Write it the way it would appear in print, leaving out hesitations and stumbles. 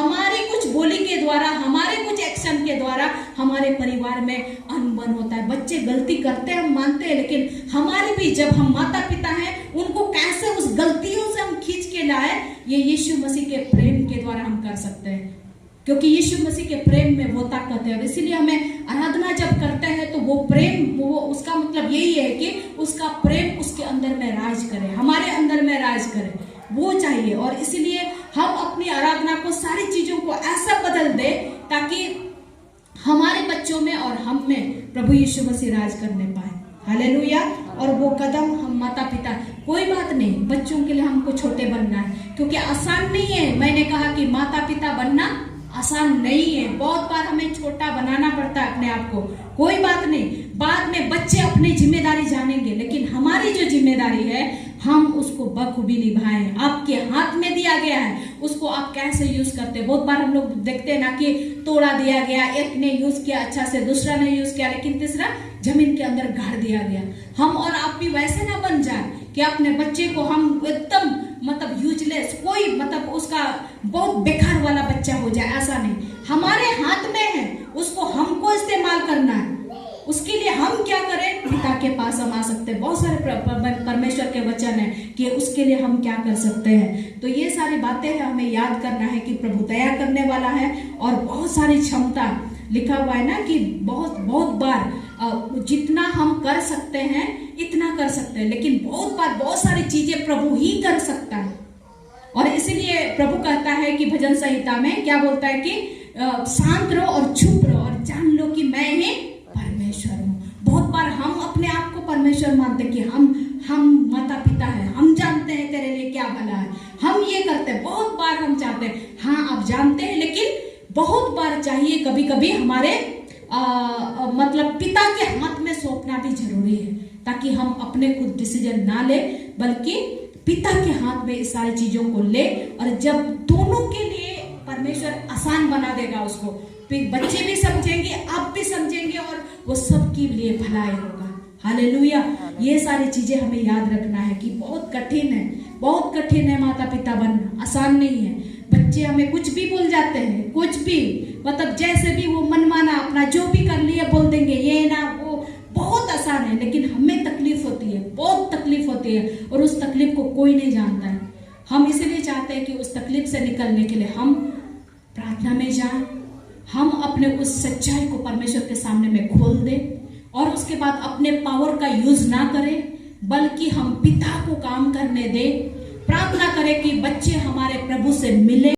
हमारी कुछ बोली के द्वारा, हमारे कुछ एक्शन के द्वारा हमारे परिवार में अनबन होता है। बच्चे गलती करते हैं, हम मानते हैं, लेकिन हमारे भी जब हम माता पिता हैं, उनको कैसे उस गलतियों से हम खींच के लाए, ये यीशु मसीह के प्रेम के द्वारा हम कर सकते हैं, क्योंकि यीशु मसीह के प्रेम में वो ताकत है। और इसीलिए हमें आराधना जब करते हैं तो वो प्रेम, वो उसका मतलब यही है कि उसका प्रेम उसके अंदर में राज करे, हमारे अंदर में राज करे, वो चाहिए। और इसीलिए हम अपनी आराधना को, सारी चीजों को ऐसा बदल दे ताकि हमारे बच्चों में और हम में प्रभु यीशु मसीह राज करने पाए। हालेलुया। और वो कदम हम माता पिता, कोई बात नहीं, बच्चों के लिए हमको छोटे बनना है, क्योंकि आसान नहीं है। मैंने कहा कि माता पिता बनना आसान नहीं है, बहुत बार हमें छोटा बनाना पड़ता है अपने आप को। कोई बात नहीं, बाद में बच्चे अपनी जिम्मेदारी जानेंगे, लेकिन हमारी जो जिम्मेदारी है हम उसको बखूबी निभाएं। आपके हाथ में दिया गया है, उसको आप कैसे यूज करते हैं। बहुत बार हम लोग देखते हैं ना कि तोड़ा दिया गया, एक ने यूज किया अच्छा से, दूसरा ने यूज किया, लेकिन तीसरा जमीन के अंदर गाड़ दिया गया। हम और आप भी वैसे ना बन जाए कि अपने बच्चे को हम एकदम मतलब यूजलेस, कोई मतलब उसका बहुत बेकार वाला बच्चा हो जाए, ऐसा नहीं। हमारे हाथ में है, उसको हमको इस्तेमाल करना है। उसके लिए हम क्या करें, पिता के पास हम आ सकते हैं। बहुत सारे परमेश्वर के वचन है कि उसके लिए हम क्या कर सकते हैं। तो ये सारी बातें हैं, हमें याद करना है कि प्रभु दया करने वाला है और बहुत सारी क्षमता, लिखा हुआ है ना कि बहुत बार जितना हम कर सकते हैं इतना कर सकते हैं, लेकिन बहुत बार बहुत सारी चीजें प्रभु ही कर सकता है। और इसीलिए प्रभु कहता है कि भजन संहिता में क्या बोलता है कि शांत रहो और चुप रहो और जान लो कि मैं ही परमेश्वर हूँ। बहुत बार हम अपने आप को परमेश्वर मानते कि हम माता पिता हैं, हम जानते हैं तेरे लिए क्या भला है, हम ये करते हैं। बहुत बार हम चाहते हैं, हाँ आप जानते हैं, लेकिन बहुत बार चाहिए कभी कभी हमारे मतलब पिता के हाथ में सौंपना भी जरूरी है, ताकि हम अपने खुद डिसीजन ना ले, बल्कि पिता के हाथ में इस सारी चीजों को ले। और जब दोनों के लिए परमेश्वर आसान बना देगा उसको, फिर बच्चे भी समझेंगे, आप भी समझेंगे, और वो सबके लिए भलाई होगा। हालेलुया। ये सारी चीजें हमें याद रखना है कि बहुत कठिन है, बहुत कठिन है माता पिता बनना, आसान नहीं है। बच्चे हमें कुछ भी बोल जाते हैं, कुछ भी मतलब जैसे भी वो मनमाना अपना जो भी कर लिया बोल देंगे, ये ना वो, बहुत आसान है, लेकिन हमें तकलीफ होती है, बहुत तकलीफ होती है, और उस तकलीफ को कोई नहीं जानता है। हम इसीलिए चाहते हैं कि उस तकलीफ से निकलने के लिए हम प्रार्थना में जाएं, हम अपने उस सच्चाई को परमेश्वर के सामने में खोल दें, और उसके बाद अपने पावर का यूज ना करें, बल्कि हम पिता को काम करने दें। प्रार्थना करें कि बच्चे हमारे प्रभु से मिले।